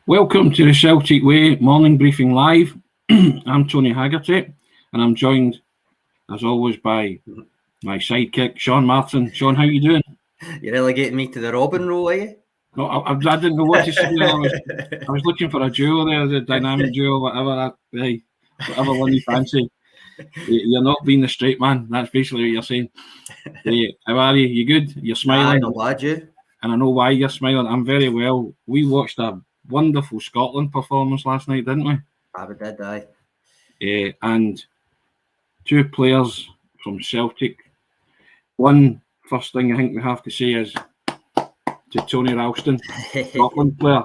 Welcome to the Celtic Way morning briefing live. I'm Tony Haggerty, and I'm joined, as always, by my sidekick, Sean Martin. Sean, how you doing? You're relegating me to the Robin role, are you? No, I didn't know what to say. I was looking for a duo there, the dynamic duo, whatever one you fancy. You're not being the straight man. That's basically what you're saying. How are you? You good? You're smiling. I'm glad you. And I know why you're smiling. I'm very well. We watched a wonderful Scotland performance last night, didn't we? We did, aye. And two players from Celtic. One, first thing I think we have to say is to Tony Ralston, Scotland player.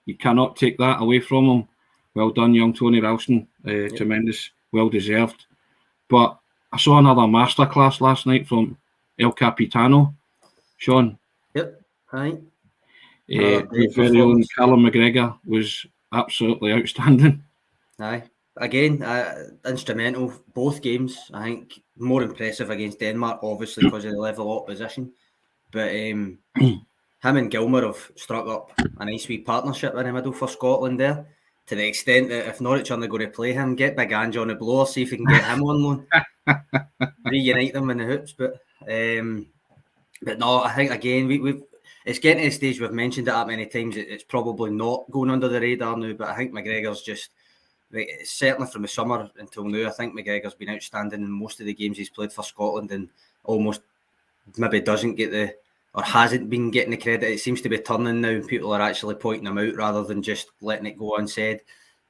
You cannot take that away from him. Well done, young Tony Ralston. Tremendous, well deserved. But I saw another masterclass last night from El Capitano, Sean. Yep, aye. His very own Callum McGregor was absolutely outstanding. Aye. Again, instrumental, both games. I think more impressive against Denmark, obviously, because of the level of opposition. But him and Gilmour have struck up a nice wee partnership in the middle for Scotland there, to the extent that if Norwich are going to play him, get Big Ange on the blower, see if we can get him on loan. Reunite them in the hoops. But no, I think, again, it's getting to the stage we've mentioned it that many times. It's probably not going under the radar now, but I think McGregor's just, certainly from the summer until now, I think McGregor's been outstanding in most of the games he's played for Scotland, and almost maybe doesn't get or hasn't been getting the credit. It seems to be turning now, and people are actually pointing him out rather than just letting it go unsaid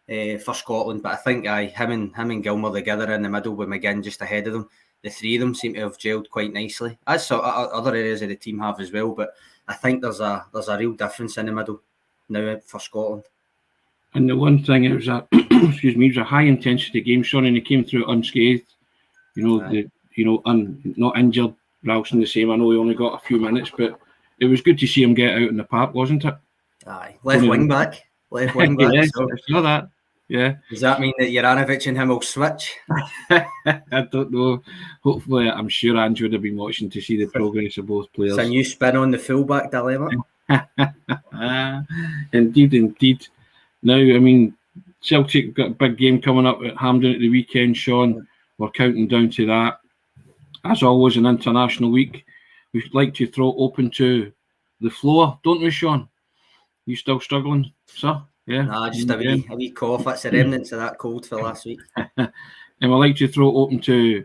for Scotland. But I think him and Gilmour together in the middle with McGinn just ahead of them, the three of them seem to have gelled quite nicely, as other areas of the team have as well. But I think there's a real difference in the middle now for Scotland. And the one thing, it was it was a high intensity game, Sean, and he came through unscathed. Not injured. Ralston the same. I know he only got a few minutes, but it was good to see him get out in the park, wasn't it? Aye, left wing back. Yes, so. I saw that. Yeah. Does that mean that Juranovic and him will switch? I don't know. Hopefully, I'm sure Ange would have been watching to see the progress of both players. It's a new spin on the fullback dilemma. Indeed. Now, I mean, Celtic got a big game coming up at Hampden at the weekend, Sean. We're counting down to that. As always, an international week. We'd like to throw open to the floor, don't we, Sean? You still struggling, sir? Yeah. Nah, just a wee cough. That's the remnants of that cold for last week. And we'd like to throw open to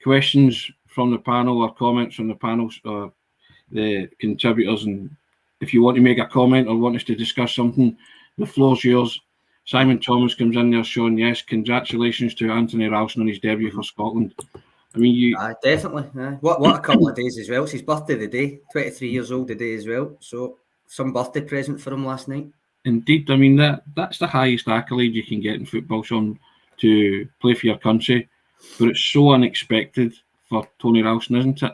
questions from the panel or comments from the panel, or the contributors. And if you want to make a comment or want us to discuss something, the floor's yours. Simon Thomas comes in there, Sean. Yes, congratulations to Anthony Ralston on his debut for Scotland. I mean, definitely. What a couple of days as well. It's his birthday today, 23 years old today as well. So some birthday present for him last night. Indeed. I mean, that's the highest accolade you can get in football, Sean, to play for your country. But it's so unexpected for Tony Ralston, isn't it?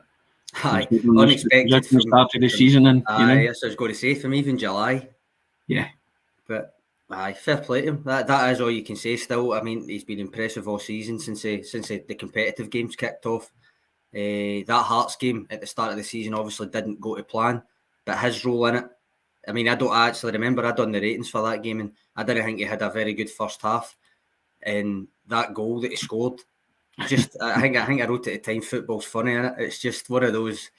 Aye, unexpected from the start of the season. And, yes, I was going to say, from even July. Yeah. But fair play to him. That is all you can say still. I mean, he's been impressive all season since the competitive games kicked off. That Hearts game at the start of the season obviously didn't go to plan, but his role in it, I mean, I don't actually remember. I'd done the ratings for that game, and I didn't think he had a very good first half. And that goal that he scored, just I think I wrote at the time, football's funny, innit? It's just one of those.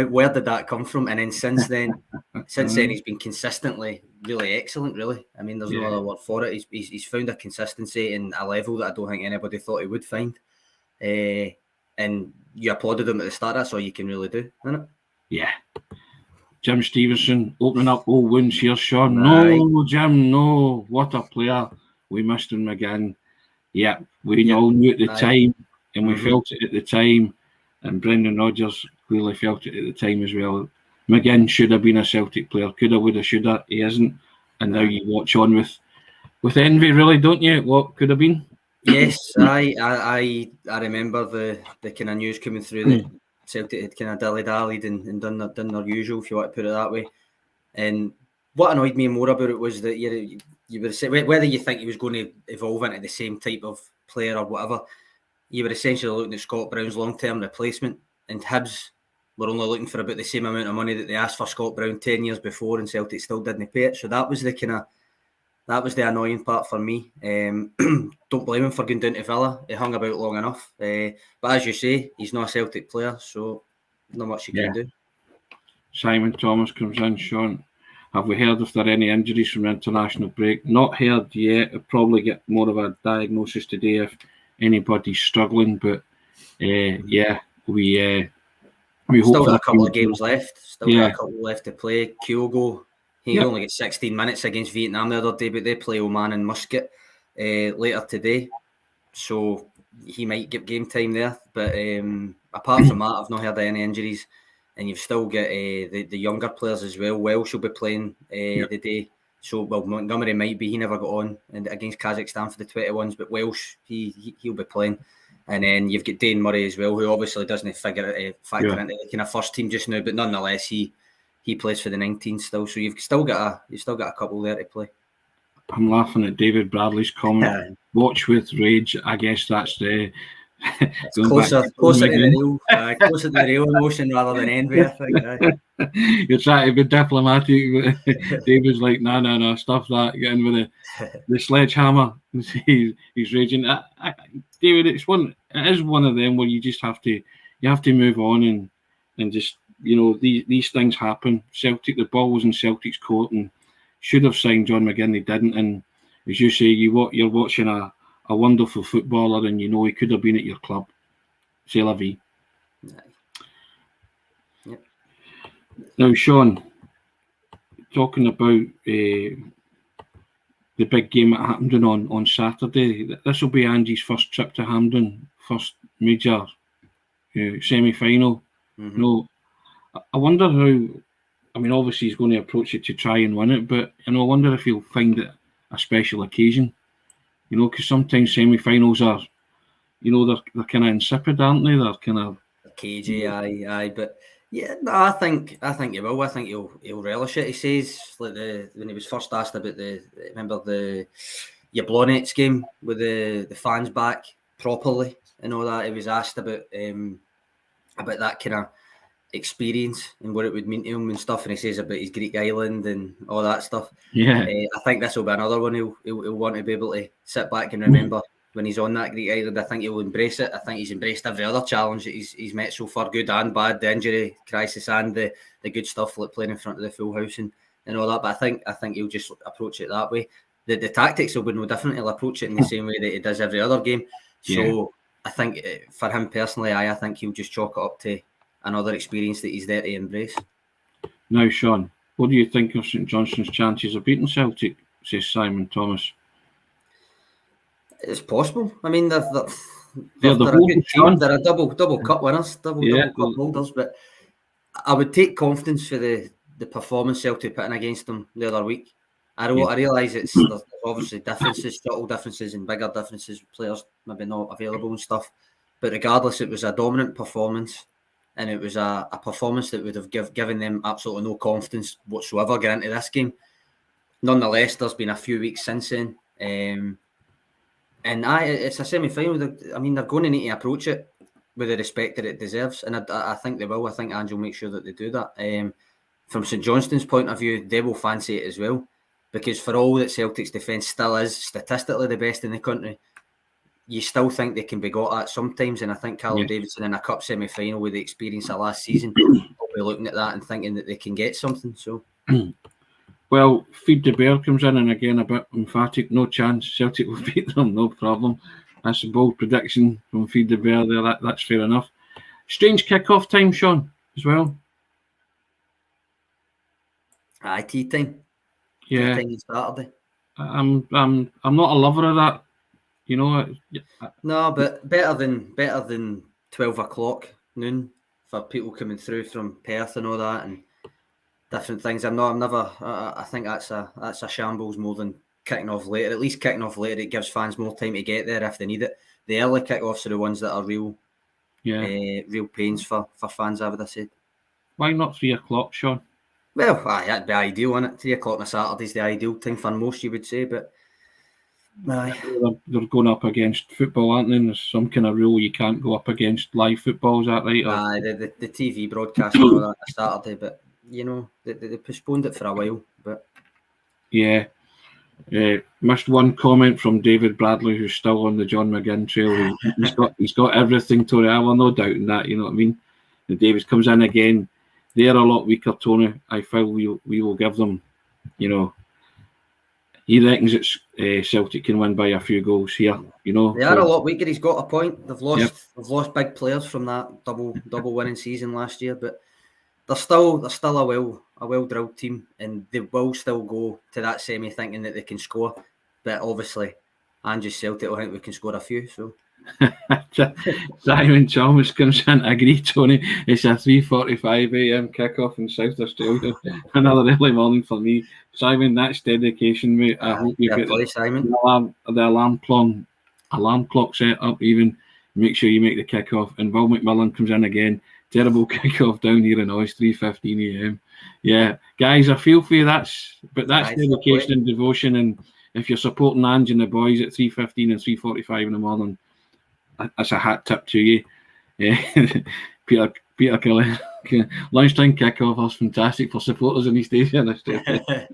Where did that come from? And then since then he's been consistently really excellent, really. I mean, there's no other word for it. He's found a consistency and a level that I don't think anybody thought he would find. And you applauded him at the start. That's all you can really do, isn't it? Yeah. Jim Stevenson opening up old wounds here, Sean. No, Jim, no. What a player. We missed him again. Yeah, we all knew at the time, and we felt it at the time. And Brendan Rodgers clearly felt it at the time as well. McGinn should have been a Celtic player. Coulda, woulda, shoulda. He isn't. And now you watch on with envy, really, don't you? What could have been? Yes, I remember the kind of news coming through that Celtic had kind of dilly-dallied and done their usual, if you want to put it that way. And what annoyed me more about it was that you were saying, whether you think he was going to evolve into the same type of player or whatever, you were essentially looking at Scott Brown's long-term replacement, and Hibs were only looking for about the same amount of money that they asked for Scott Brown 10 years before, and Celtic still didn't pay it. So that was the kind of That was the annoying part for me. Don't blame him for going down to Villa. He hung about long enough. But as you say, he's not a Celtic player, so not much you can do. Simon Thomas comes in. Sean, have we heard if there are any injuries from the international break? Not heard yet. I'll probably get more of a diagnosis today if anybody's struggling. But we Still hope got a couple of games left. Still got a couple left to play. Kyogo, he only got 16 minutes against Vietnam the other day, but they play Oman and Muscat later today, so he might get game time there. But apart from that, I've not heard of any injuries, and you've still got the younger players as well. Welsh will be playing the day, so Montgomery might be. He never got on against Kazakhstan for the 21s, but Welsh he'll be playing. And then you've got Dane Murray as well, who obviously doesn't factor into the kind of first team just now, but nonetheless he plays for the 19 still. So you've still got a couple there to play. I'm laughing at David Bradley's comment. Watch with rage. I guess that's the closer to the real emotion rather than envy. I think. You're trying to be diplomatic, but David's like, no, stuff that. Get in with the sledgehammer. He's raging. David, it is one of them where you just have to move on and just, these things happen. Celtic, the ball was in Celtic's court and should have signed John McGinn. They didn't, and as you say, you're watching a wonderful footballer, and he could have been at your club. C'est la vie. Yep. Now, Sean, talking about the big game at Hampden on Saturday. This will be Andy's first trip to Hampden, first major semi-final. Mm-hmm. No, I wonder how. I mean, obviously he's going to approach it to try and win it, but I wonder if he'll find it a special occasion. Because sometimes semi-finals are, they're kind of insipid, aren't they? They're kind of cagey, aye. But yeah, no, I think he will. I think he'll relish it. He says when he was first asked about remember the Jablonec game with the fans back properly and all that. He was asked about that kind of experience and what it would mean to him and stuff, and he says about his Greek island and all that stuff. I think this will be another one he'll want to be able to sit back and remember when he's on that Greek island. I think he'll embrace it. I think he's embraced every other challenge that he's met so far, good and bad, the injury crisis and the good stuff like playing in front of the full house and all that. But I think he'll just approach it that way. The tactics will be no different. He'll approach it in the same way that he does every other game. So I think for him personally, I think he'll just chalk it up to another experience that he's there to embrace. Now, Sean, what do you think of St Johnstone's chances of beating Celtic, says Simon Thomas? It's possible. I mean, they're a good team. They're a double cup winners, double cup holders. But I would take confidence for the performance Celtic put in against them the other week. I realise there's obviously differences, subtle differences and bigger differences, players maybe not available and stuff. But regardless, it was a dominant performance. And it was a performance that would have given them absolutely no confidence whatsoever going into this game. Nonetheless, there's been a few weeks since then. It's a semi-final. I mean, they're going to need to approach it with the respect that it deserves. And I think they will. I think Ange will make sure that they do that. From St Johnstone's point of view, they will fancy it as well. Because for all that Celtic's defence still is statistically the best in the country, you still think they can be got at sometimes, and I think Callum Davidson in a cup semi-final with the experience of last season will be looking at that and thinking that they can get something. So, well, Feed the Bear comes in and again a bit emphatic. No chance, Celtic will beat them, no problem. That's a bold prediction from Feed the Bear there. That's fair enough. Strange kick-off time, Sean, as well. Tea time. Yeah, tea time on Saturday. I'm not a lover of that. No, but better than 12 o'clock noon for people coming through from Perth and all that and different things. I think that's a shambles more than kicking off later. At least kicking off later, it gives fans more time to get there if they need it. The early kick-offs are the ones that are real pains for fans, I would have said. Why not 3 o'clock, Sean? Well, that'd be ideal, wouldn't it? 3 o'clock on a Saturday's the ideal time for most, you would say, but they're going up against football, aren't they? And there's some kind of rule you can't go up against live football, is that right? The TV broadcast on that Saturday, but they postponed it for a while. But yeah, Missed one comment from David Bradley, who's still on the John McGinn trail. He's got everything, Tony. I will no doubt in that. You know what I mean? And David comes in again. They're a lot weaker, Tony. I feel we will give them. You know, he reckons it's Celtic can win by a few goals here. You know, they are a lot weaker. He's got a point. They've lost big players from that double winning season last year, but they're still a well drilled team, and they will still go to that semi thinking that they can score. But obviously, Andrew Celtic will think we can score a few. So Simon Chalmers comes in. I agree, Tony. It's a 3:45 a.m. kickoff in South Australia. Another early morning for me. Simon, that's dedication, mate. I hope you get the alarm clock set up even. Make sure you make the kickoff. And Will McMillan comes in again. Terrible kickoff down here in Oz, 3:15 a.m. Yeah, guys, I feel for you. That's dedication and devotion. And if you're supporting Ange and the boys at 3:15 and 3:45 in the morning, that's a hat tip to you. Yeah. Peter Kelly, lunchtime kickoff was fantastic for supporters in East Asia and Australia.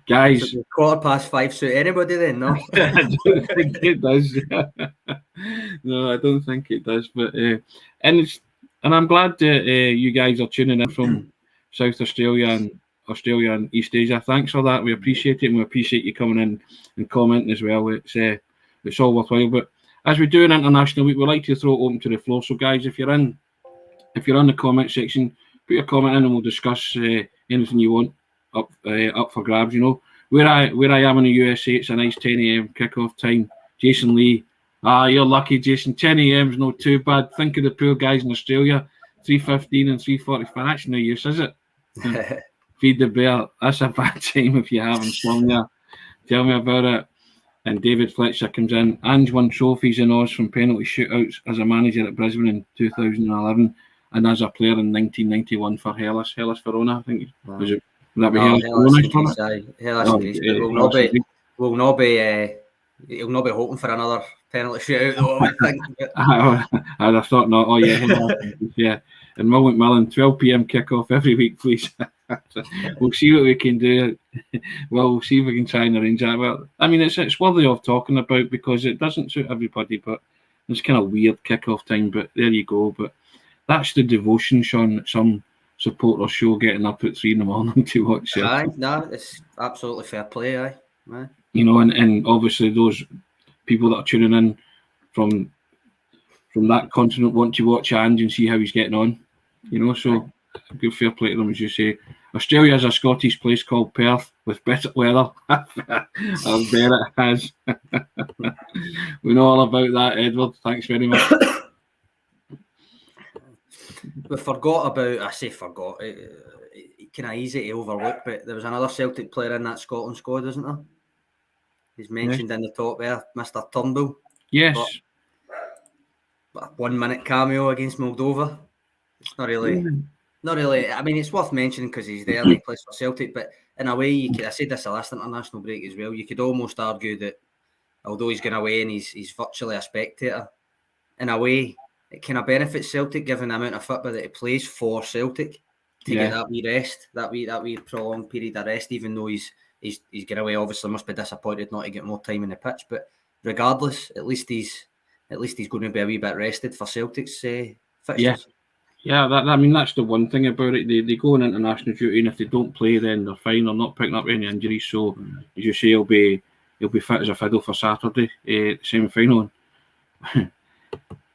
Guys, 5:15 suit anybody then? No, I don't think it does. No, I don't think it does. But and I'm glad that you guys are tuning in from South Australia and East Asia. Thanks for that. We appreciate it, and we appreciate you coming in and commenting as well. It's all worthwhile. But as we do an international week, we like to throw it open to the floor. So, guys, if you're in the comment section, put your comment in, and we'll discuss anything you want up for grabs. You know, where I am in the USA, it's a nice 10 a.m. kickoff time. Jason Lee, you're lucky, Jason. 10 a.m. is not too bad. Think of the poor guys in Australia, 3:15 and 3:45. That's no use, is it? Feed the bear. That's a bad time if you have insomnia. Tell me about it. And David Fletcher comes in. Ange won trophies in Oz from penalty shootouts as a manager at Brisbane in 2011 and as a player in 1991 for Hellas Verona, I think. Wow. Was it? Would that be Hellas Verona? Hellas he'll not be hoping for another penalty shootout though, I think. I'd have thought not. Oh yeah, yeah. And Will McMillan, 12 p.m. kickoff every week, please. We'll see what we can do. We'll see if we can try and arrange that. Well, I mean, it's worthy of talking about because it doesn't suit everybody, but it's kind of weird kickoff time. But there you go. But that's the devotion, Sean, that some supporters show getting up at 3 a.m. to watch it. Aye, no, it's absolutely fair play, aye. You know, and obviously those people that are tuning in from that continent want to watch Ange and see how he's getting on. You know, so good fair play to them, as you say. Australia is a Scottish place called Perth with better weather. I bet it has. We know all about that, Edward. Thanks very much. We forgot about, I say forgot, it's kind of easy to overlook, but there was another Celtic player in that Scotland squad, isn't there? He's mentioned in the top there, Mr. Turnbull. Yes. But a 1 minute cameo against Moldova. It's not really. I mean, it's worth mentioning because he's there and he plays for Celtic. But in a way, I said this the last international break as well. You could almost argue that although he's going away and he's virtually a spectator, in a way, it kind of benefits Celtic given the amount of football that he plays for Celtic to get that wee rest, that wee prolonged period of rest. Even though he's going away, obviously must be disappointed not to get more time in the pitch. But regardless, at least he's going to be a wee bit rested for Celtic's fixtures. Yeah, I mean that's the one thing about it. They go on international duty, and if they don't play, then they're fine. They're not picking up any injuries. So, as you say, he'll be fit as a fiddle for Saturday, semi-final.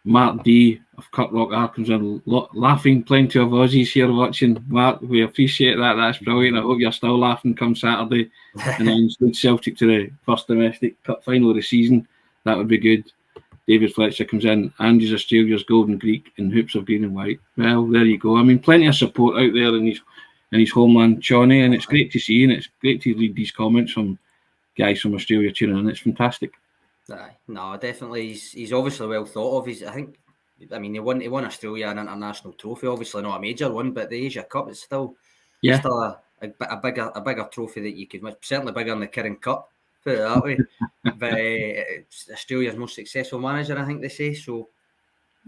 Mark D of Kirkrock comes in laughing. Plenty of Aussies here watching. Mark, we appreciate that. That's brilliant. I hope you're still laughing come Saturday, and then lead Celtic to the first domestic cup final of the season. That would be good. David Fletcher comes in. Ange's Australia's golden Greek and hoops of green and white. Well, there you go. I mean, plenty of support out there in his homeland, Johnny, and it's great to see, and it's great to read these comments from guys from Australia tuning in. It's fantastic. No, definitely. He's obviously well thought of. He won Australia an international trophy. Obviously not a major one, but the Asia Cup is still a bigger trophy that you could win. Certainly bigger than the Kirin Cup. Put it that way. But it's Australia's most successful manager, I think they say. So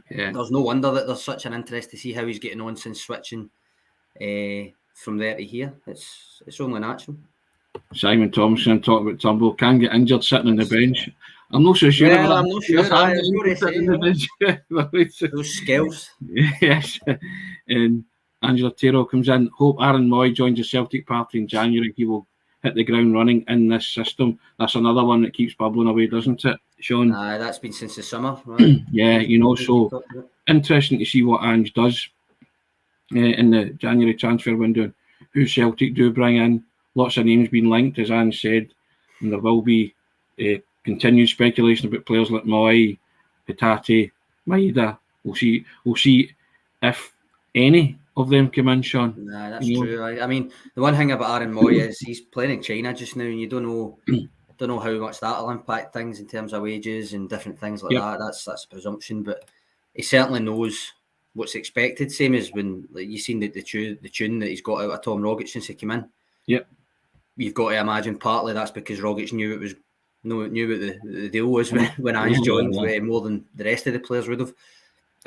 there's no wonder that there's such an interest to see how he's getting on since switching from there to here. It's only natural. Simon Thompson talking about Turnbull can get injured sitting on the bench. I'm not so sure. Well, I'm not sure. Those skills. Yes. And Angela Taylor comes in. Hope Aaron Moy joins the Celtic party in January. He will hit the ground running in this system. That's another one that keeps bubbling away, doesn't it, Sean? That's been since the summer. Right? Yeah, so interesting to see what Ange does in the January transfer window. Who Celtic do bring in. Lots of names being linked, as Ange said, and there will be continued speculation about players like Moy, Hatate, Maeda. We'll see if any of them come in, Sean. Nah, that's true. I mean, the one thing about Aaron Moy is he's playing in China just now, and you don't know how much that'll impact things in terms of wages and different things like that. That's a presumption, but he certainly knows what's expected. Same as when you've seen the tune that he's got out of Tom Rogic since he came in. Yep. You've got to imagine partly that's because Rogic knew what the deal was when Ange joined, more than the rest of the players would have.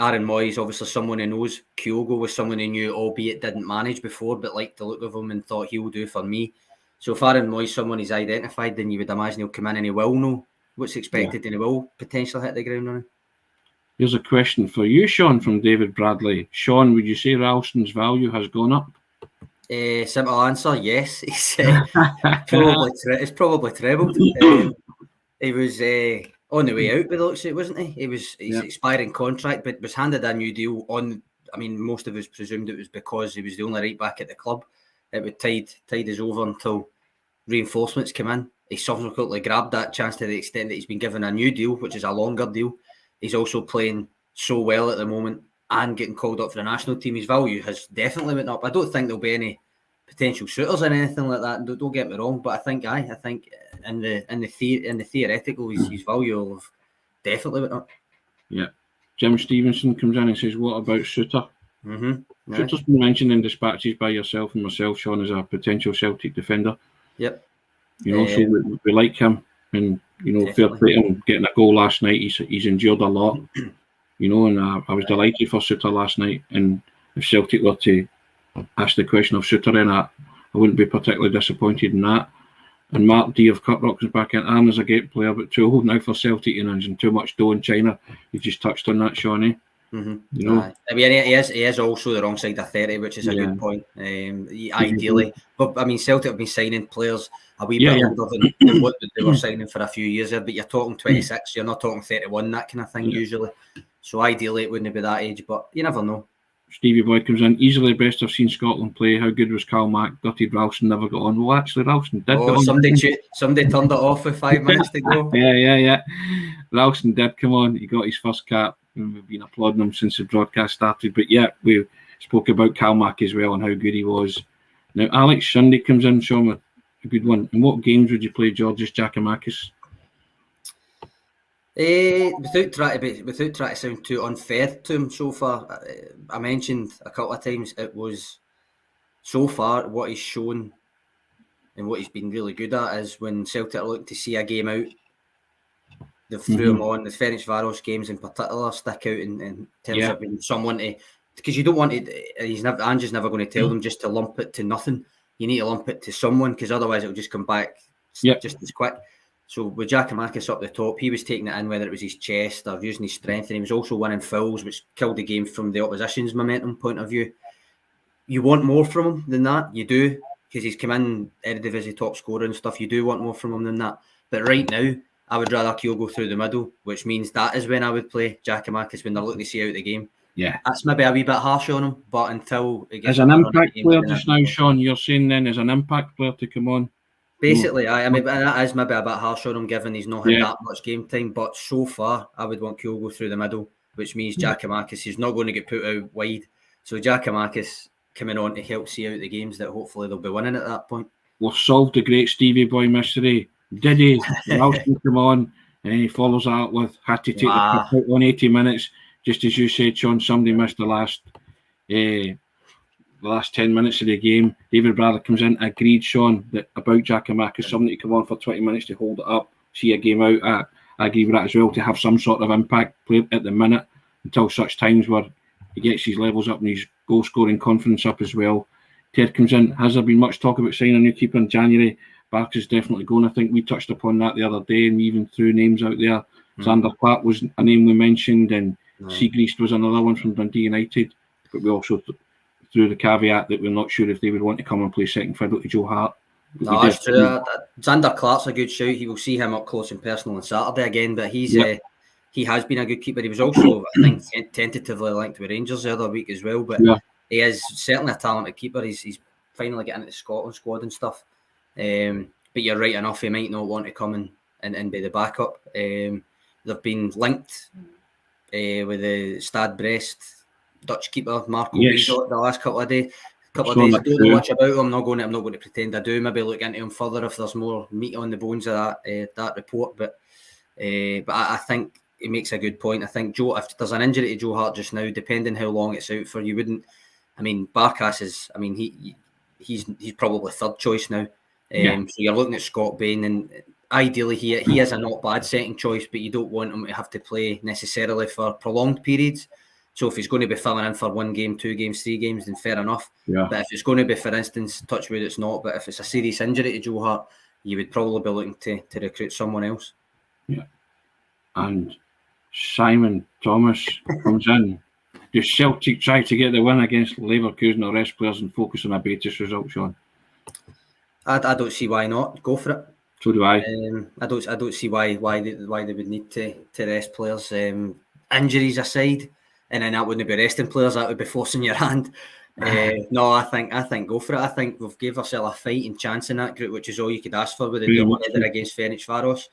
Aaron Moy is obviously someone who knows. Kyogo was someone who knew, albeit didn't manage before, but liked the look of him and thought he'll do for me. So if Aaron Moy is someone he's identified, then you would imagine he'll come in and he will know what's expected and he will potentially hit the ground running. Here's a question for you, Sean, from David Bradley. Sean, would you say Ralston's value has gone up? Simple answer, yes. It's probably trebled. He was on the way out by the looks of it, wasn't he? His expiring contract, but was handed a new deal on. I mean, most of us presumed it was because he was the only right back at the club. It would tide us over until reinforcements came in. He subsequently grabbed that chance to the extent that he's been given a new deal, which is a longer deal. He's also playing so well at the moment and getting called up for the national team. His value has definitely went up. I don't think there'll be any potential suitors or anything like that. Don't get me wrong, but I think in the theoretical, his value will have definitely went up. Yeah. Jim Stevenson comes in and says, "What about Suter?" Mm-hmm. Suter's been mentioned in dispatches by yourself and myself, Sean, as a potential Celtic defender. Yep. So we like him, and fair play to him getting a goal last night. He's endured a lot. And I was delighted for Suter last night. And if Celtic were to ask the question of Suter in that, I wouldn't be particularly disappointed in that. And Mark D of Cutrock is back in. Aaron is a great player, but too old now for Celtic and too much dough in China. You just touched on that, Shawnee. Mm-hmm. I mean, he is also the wrong side of 30, which is a good point. Ideally, but I mean, Celtic have been signing players a wee bit older than what they were signing for a few years there. But you're talking 26, you're not talking 31, that kind of thing usually. So ideally, it wouldn't be that age, but you never know. Stevie Boy comes in. Easily best I've seen Scotland play. How good was Cal Mack? Dirty Ralston never got on. Well, actually, Ralston did. Somebody turned it off with 5 minutes to go. Yeah. Ralston did come on. He got his first cap, and we've been applauding him since the broadcast started. But yeah, we spoke about Cal Mack as well and how good he was. Now, Alex Sunday comes in, Sean, with a good one. In what games would you play Georgios Giakoumakis? Without trying to sound too unfair to him so far, I mentioned a couple of times it was so far what he's shown and what he's been really good at is when Celtic are looking to see a game out, they've threw him on. The Ferencváros games in particular stick out in terms of being someone to, because you don't want it. Ange's never going to tell them just to lump it to nothing. You need to lump it to someone because otherwise it'll just come back just as quick. So with Giakoumakis up the top, he was taking it in, whether it was his chest or using his strength, and he was also winning fouls, which killed the game from the opposition's momentum point of view. You want more from him than that, you do, because he's come in Eredivisie top scorer and stuff. You do want more from him than that. But right now, I would rather Kyogo go through the middle, which means that is when I would play Giakoumakis when they're looking to see out the game. Yeah, that's maybe a wee bit harsh on him, but until it gets as an impact player just now, Sean, you're saying then as an impact player to come on. Basically, I mean, that is maybe a bit harsh on him, given he's not had that much game time. But so far, I would want Kyogo through the middle, which means Giakoumakis is not going to get put out wide. So Giakoumakis coming on to help see out the games that hopefully they'll be winning at that point. We've solved the great Stevie Boy mystery. Did he? Ralston come on, and he follows that up with had to take the cup out on 80 minutes. Just as you said, Sean, somebody missed the last 10 minutes of the game. David Bradley comes in, agreed, Sean, that about Giakoumakis, somebody to come on for 20 minutes to hold it up, see a game out. I agree with that as well, to have some sort of impact play at the minute until such times where he gets his levels up and his goal scoring confidence up as well. Ted comes in. Has there been much talk about signing a new keeper in January? Barker's definitely going. I think we touched upon that the other day, and we even threw names out there. Xander Clark was a name we mentioned, and Siegrist was another one from Dundee United. But we also threw the caveat that we're not sure if they would want to come and play second fiddle to Joe Hart. No, that's true. Xander Clark's a good shout. He will see him up close and personal on Saturday again, but he has been a good keeper. He was also, I think, tentatively linked with Rangers the other week as well, but he is certainly a talented keeper. He's finally getting into the Scotland squad and stuff. But you're right enough, he might not want to come and be the backup. They've been linked with the Stade Brest Dutch keeper Marco Bizot the last couple of days. I don't know much about him. I'm not going to pretend I do. Maybe look into him further if there's more meat on the bones of that report. But I think he makes a good point. I think Joe, if there's an injury to Joe Hart just now, depending how long it's out for, you wouldn't. I mean, Barkas is. I mean, he's probably third choice now. So you're looking at Scott Bain, and ideally he is a not bad second choice, but you don't want him to have to play necessarily for prolonged periods. So if he's going to be filling in for 1 game, 2 games, 3 games, then fair enough. Yeah. But if it's going to be, for instance, touch wood, it's not. But if it's a serious injury to Joe Hart, you would probably be looking to recruit someone else. Yeah. And Simon Thomas comes in. Does Celtic try to get the win against Leverkusen or rest players and focus on a Betis result, Sean? I don't see why not. Go for it. So do I. I don't see why they would need to rest players. Injuries aside, and then that wouldn't be resting players. That would be forcing your hand. No, I think go for it. I think we've gave ourselves a fighting chance in that group, which is all you could ask for with the header against Ferencváros.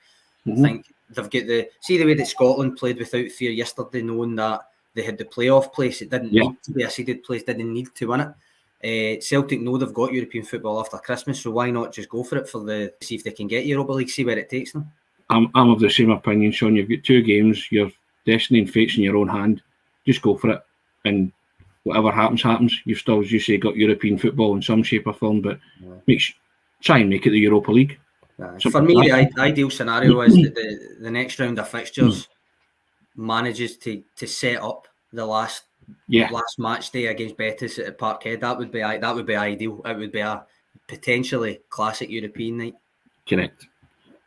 I think they've got the way that Scotland played without fear yesterday, knowing that they had the playoff place. It didn't need to be a seeded place. Didn't need to win it. Celtic know they've got European football after Christmas, so why not just go for it see if they can get Europa League, see where it takes them. I'm of the same opinion, Sean. You've got 2 games. Your destiny and fate's in your own hand. Just go for it, and whatever happens. You've still, as you say, got European football in some shape or form, but try and make it the Europa League. For me, the ideal scenario is that the next round of fixtures manages to set up the last match day against Betis at Parkhead. That would be ideal. It would be a potentially classic European night. Correct.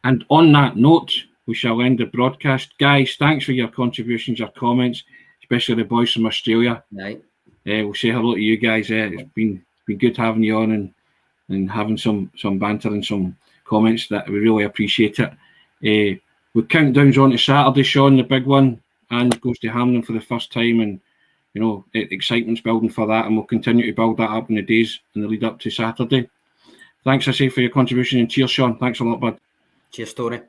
And on that note, we shall end the broadcast. Guys, thanks for your contributions, your comments, especially the boys from Australia. Right. We'll say hello to you guys. It's been good having you on and having some banter and some comments that we really appreciate it. With countdowns on to Saturday, Sean, the big one, and goes to Hampden for the first time, and excitement's building for that, and we'll continue to build that up in the days in the lead up to Saturday. Thanks, I say, for your contribution, and cheers, Sean. Thanks a lot, bud. Cheers, Tony.